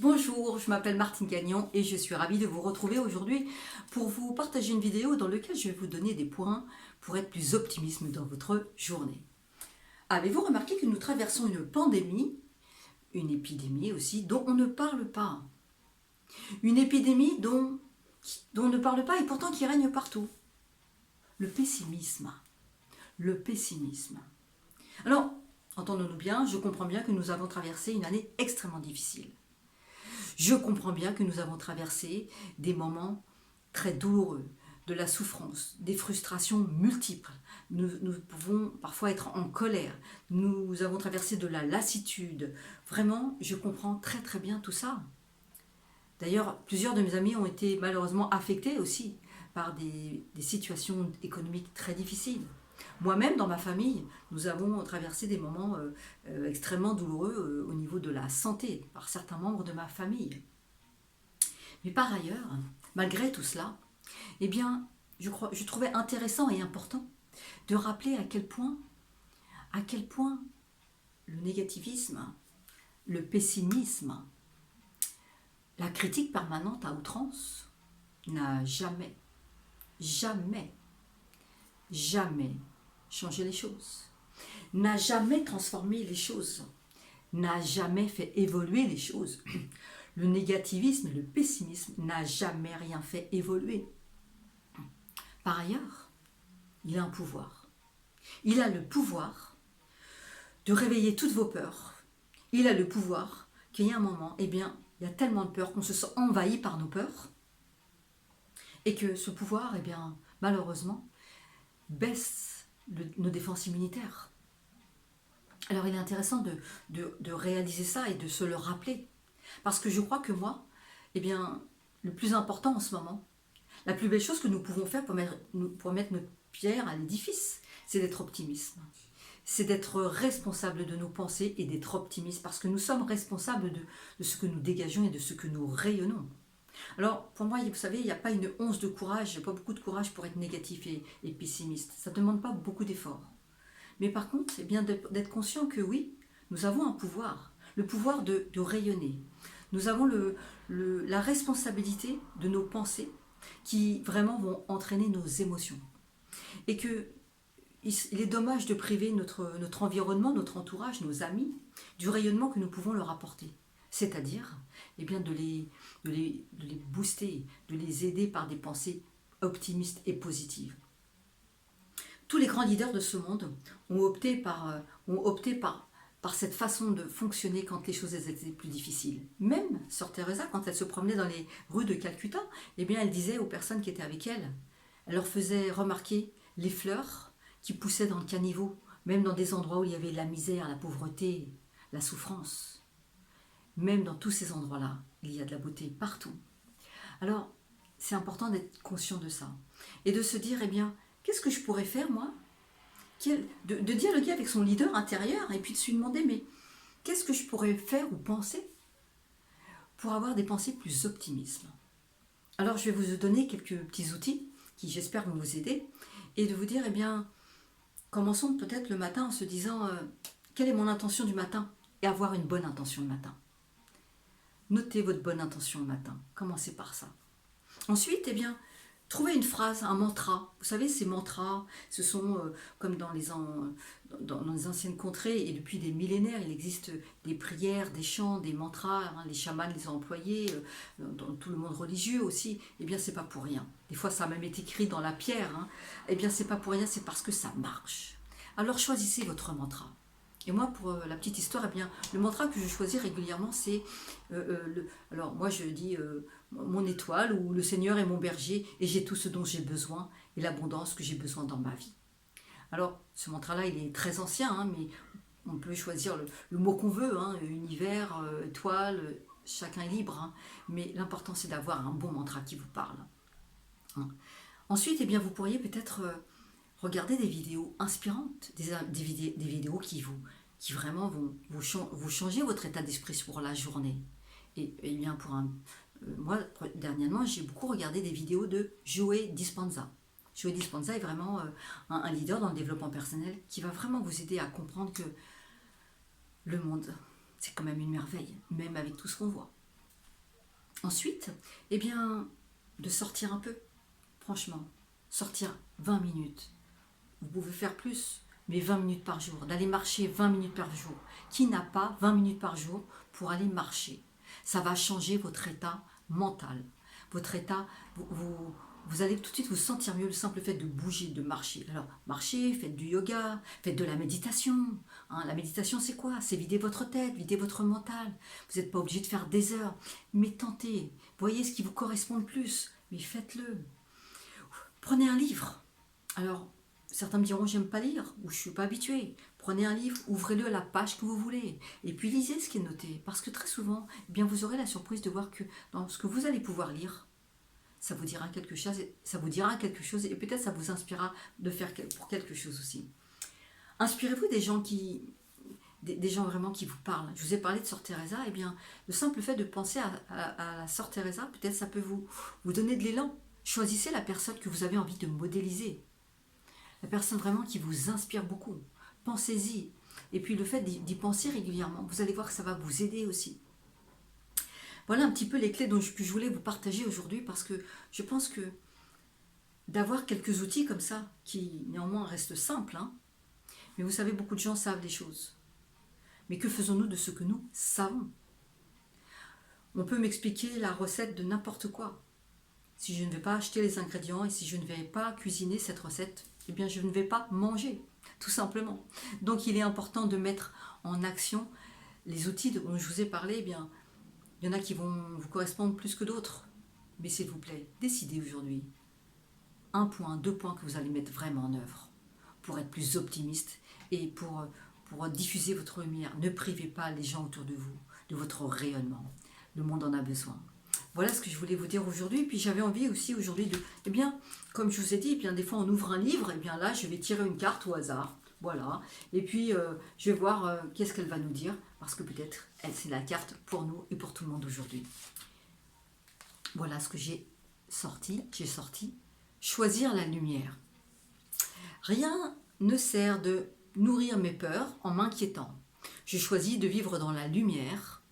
Bonjour, je m'appelle Martine Gagnon et je suis ravie de vous retrouver aujourd'hui pour vous partager une vidéo dans laquelle je vais vous donner des points pour être plus optimiste dans votre journée. Avez-vous remarqué que nous traversons une pandémie, une épidémie aussi, dont on ne parle pas? Une épidémie dont on ne parle pas et pourtant qui règne partout. Le pessimisme. Le pessimisme. Alors, entendons-nous bien, je comprends bien que nous avons traversé une année extrêmement difficile. Je comprends bien que nous avons traversé des moments très douloureux, de la souffrance, des frustrations multiples. Nous pouvons parfois être en colère. Nous avons traversé de la lassitude. Vraiment, je comprends très très bien tout ça. D'ailleurs, plusieurs de mes amis ont été malheureusement affectés aussi par des situations économiques très difficiles. Moi-même, dans ma famille, nous avons traversé des moments extrêmement douloureux au niveau de la santé par certains membres de ma famille. Mais par ailleurs, malgré tout cela, eh bien, je trouvais intéressant et important de rappeler à quel point le négativisme, le pessimisme, la critique permanente à outrance n'a jamais, jamais, jamais changé les choses, n'a jamais transformé les choses, n'a jamais fait évoluer les choses. Le négativisme, le pessimisme n'a jamais rien fait évoluer. Par ailleurs, il a un pouvoir. Il a le pouvoir de réveiller toutes vos peurs. Il a le pouvoir qu'il y a un moment, eh bien, il y a tellement de peurs qu'on se sent envahi par nos peurs et que ce pouvoir, eh bien, malheureusement, baisse nos défenses immunitaires. Alors il est intéressant de réaliser ça et de se le rappeler. Parce que je crois que moi, eh bien, le plus important en ce moment, la plus belle chose que nous pouvons faire pour mettre notre pierre à l'édifice, c'est d'être optimiste. C'est d'être responsable de nos pensées et d'être optimiste parce que nous sommes responsables de ce que nous dégageons et de ce que nous rayonnons. Alors, pour moi, vous savez, il n'y a pas une once de courage, pas beaucoup de courage pour être négatif et pessimiste. Ça ne demande pas beaucoup d'efforts. Mais par contre, c'est bien d'être conscient que oui, nous avons un pouvoir, le pouvoir de rayonner. Nous avons la responsabilité de nos pensées qui vraiment vont entraîner nos émotions. Et qu'il est dommage de priver notre environnement, notre entourage, nos amis, du rayonnement que nous pouvons leur apporter. C'est-à-dire eh bien, de les booster, de les aider par des pensées optimistes et positives. Tous les grands leaders de ce monde ont opté par cette façon de fonctionner quand les choses étaient plus difficiles. Même Sœur Teresa, quand elle se promenait dans les rues de Calcutta, eh bien, elle disait aux personnes qui étaient avec elle, elle leur faisait remarquer les fleurs qui poussaient dans le caniveau, même dans des endroits où il y avait la misère, la pauvreté, la souffrance. Même dans tous ces endroits-là, il y a de la beauté partout. Alors, c'est important d'être conscient de ça. Et de se dire, eh bien, qu'est-ce que je pourrais faire, moi, de dialoguer avec son leader intérieur et puis de se demander, mais qu'est-ce que je pourrais faire ou penser pour avoir des pensées plus optimistes. Alors, je vais vous donner quelques petits outils qui, j'espère, vont vous aider et de vous dire, eh bien, commençons peut-être le matin en se disant, quelle est mon intention du matin et avoir une bonne intention le matin. Notez votre bonne intention le matin. Commencez par ça. Ensuite, eh bien, trouvez une phrase, un mantra. Vous savez, ces mantras, ce sont comme dans les anciennes contrées, et depuis des millénaires, il existe des prières, des chants, des mantras. Les chamans les ont employés, dans tout le monde religieux aussi. Eh bien, c'est pas pour rien. Des fois, ça a même été écrit dans la pierre. Eh bien, c'est pas pour rien, c'est parce que ça marche. Alors, choisissez votre mantra. Et moi, pour la petite histoire, eh bien, le mantra que je choisis régulièrement, c'est... alors, moi, je dis mon étoile, ou le Seigneur est mon berger, et j'ai tout ce dont j'ai besoin, et l'abondance que j'ai besoin dans ma vie. Alors, ce mantra-là, il est très ancien, mais on peut choisir le mot qu'on veut, univers, étoile, chacun est libre. Mais l'important, c'est d'avoir un bon mantra qui vous parle. Ensuite, eh bien, vous pourriez peut-être... regardez des vidéos inspirantes, des vidéos qui vraiment vont vous changer votre état d'esprit pour la journée. Et bien moi, dernièrement, j'ai beaucoup regardé des vidéos de Joe Dispenza. Joe Dispenza est vraiment un leader dans le développement personnel qui va vraiment vous aider à comprendre que le monde, c'est quand même une merveille, même avec tout ce qu'on voit. Ensuite, eh bien, de sortir un peu, franchement, sortir 20 minutes. Vous pouvez faire plus, mais 20 minutes par jour, d'aller marcher 20 minutes par jour. Qui n'a pas 20 minutes par jour pour aller marcher? Ça va changer votre état mental. Votre état, vous allez tout de suite vous sentir mieux, le simple fait de bouger, de marcher. Alors, marchez, faites du yoga, faites de la méditation. Hein, la méditation, c'est quoi? C'est vider votre tête, vider votre mental. Vous n'êtes pas obligé de faire des heures, mais tentez. Voyez ce qui vous correspond le plus, mais faites-le. Prenez un livre. Alors, certains me diront, j'aime pas lire, ou je suis pas habituée. Prenez un livre, ouvrez-le à la page que vous voulez, et puis lisez ce qui est noté. Parce que très souvent, eh bien, vous aurez la surprise de voir que dans ce que vous allez pouvoir lire, ça vous dira quelque chose, et peut-être ça vous inspirera de faire pour quelque chose aussi. Inspirez-vous des gens vraiment qui vous parlent. Je vous ai parlé de Sœur Teresa, eh bien, le simple fait de penser à la Sœur Teresa, peut-être ça peut vous donner de l'élan. Choisissez la personne que vous avez envie de modéliser. La personne vraiment qui vous inspire beaucoup. Pensez-y. Et puis le fait d'y penser régulièrement, vous allez voir que ça va vous aider aussi. Voilà un petit peu les clés que je voulais vous partager aujourd'hui, parce que je pense que d'avoir quelques outils comme ça, qui néanmoins restent simples, hein, mais vous savez, beaucoup de gens savent des choses. Mais que faisons-nous de ce que nous savons? On peut m'expliquer la recette de n'importe quoi. Si je ne vais pas acheter les ingrédients et si je ne vais pas cuisiner cette recette, eh bien je ne vais pas manger, tout simplement. Donc il est important de mettre en action les outils dont je vous ai parlé. Eh bien, il y en a qui vont vous correspondre plus que d'autres. Mais s'il vous plaît, décidez aujourd'hui 1 point, 2 points que vous allez mettre vraiment en œuvre pour être plus optimiste et pour diffuser votre lumière. Ne privez pas les gens autour de vous de votre rayonnement. Le monde en a besoin. Voilà ce que je voulais vous dire aujourd'hui. Puis j'avais envie aussi aujourd'hui de, eh bien, comme je vous ai dit, eh bien, des fois on ouvre un livre, et bien là je vais tirer une carte au hasard. Voilà. Et puis je vais voir qu'est-ce qu'elle va nous dire, parce que peut-être c'est la carte pour nous et pour tout le monde aujourd'hui. Voilà ce que j'ai sorti. Choisir la lumière. Rien ne sert de nourrir mes peurs en m'inquiétant. Je choisis de vivre dans la lumière,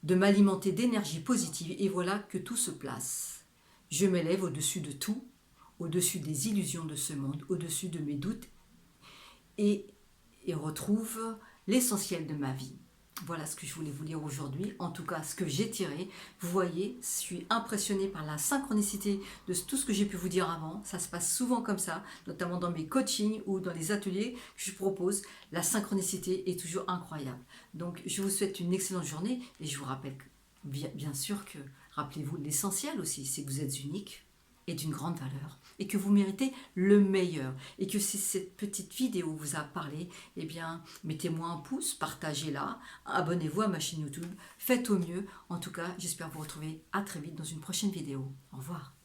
de m'alimenter d'énergie positive, et voilà que tout se place. Je m'élève au-dessus de tout, au-dessus des illusions de ce monde, au-dessus de mes doutes, et retrouve l'essentiel de ma vie. Voilà ce que je voulais vous dire aujourd'hui, en tout cas ce que j'ai tiré. Vous voyez, je suis impressionnée par la synchronicité de tout ce que j'ai pu vous dire avant. Ça se passe souvent comme ça, notamment dans mes coachings ou dans les ateliers que je propose. La synchronicité est toujours incroyable. Donc je vous souhaite une excellente journée, et je vous rappelle bien sûr que, rappelez-vous, l'essentiel aussi, c'est que vous êtes unique et d'une grande valeur, et que vous méritez le meilleur, et que si cette petite vidéo vous a parlé, eh bien mettez-moi un pouce, partagez-la, abonnez-vous à ma chaîne YouTube, faites au mieux. En tout cas, j'espère vous retrouver à très vite dans une prochaine vidéo. Au revoir.